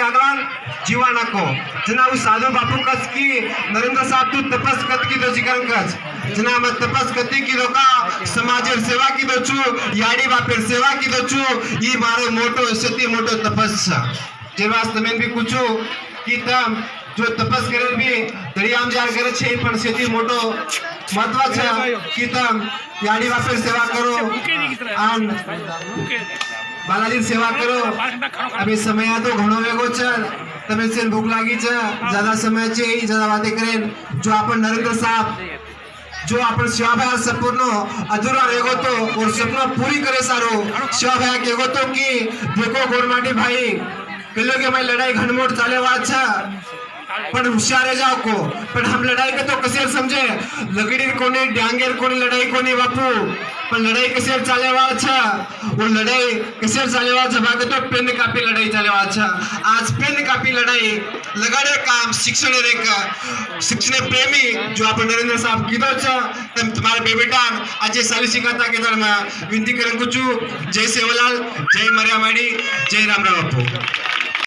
आगरान जीवा नको जना वो साधु बापू कस की नरेंद्र साहब तू तपस कत की दो जिकन कच जना मैं तपस कती की दो का समाजेर सेवा की दो छु याडी बापेर सेवा की दो छु ई मारो मोटो सती मोटो तपस जे वास्तव में भी कुछ की तम जो तपस करे भी दरियाम जार करे छे पण सेती मोटो महत्वाचा की तम याडी बापेर सेवा करो आन बालाजी सेवा करो। अभी समय तो घणो वेगो छ तमे से भूख लागी छ ज्यादा समय छे ज्यादा बातें करें जो अपन नरेंद्र साहब जो अपन सेवाभाव संपूर्ण अधूरा रहेगो तो और सपना पूरी करे सारो सेवाभाव केगो तो कि देखो गोरमाटी भाई पेलो के मैं लड़ाई घनमोट चाले वात छ पण होशियार जाओ को पण हम लड़ाई के तो कसे समझे लगड़ी कोने डांगेर कोने लड़ाई कोने बापू पण लड़ाई कसे चाले वात छ और लड़ाई कसे चाले वात छ बाके तो पेन कापी लड़ाई चाले वात छ आज पेन कापी लड़ाई लगाड़े काम शिक्षण रे का शिक्षण प्रेमी जो अपन नरेंद्र साहब कीधो छ तम तुम्हारे बेबेटा आज साली शिकाता के दर में विनती करन कुछ जय सेवालाल जय मरियामाड़ी जय रामराव बापू।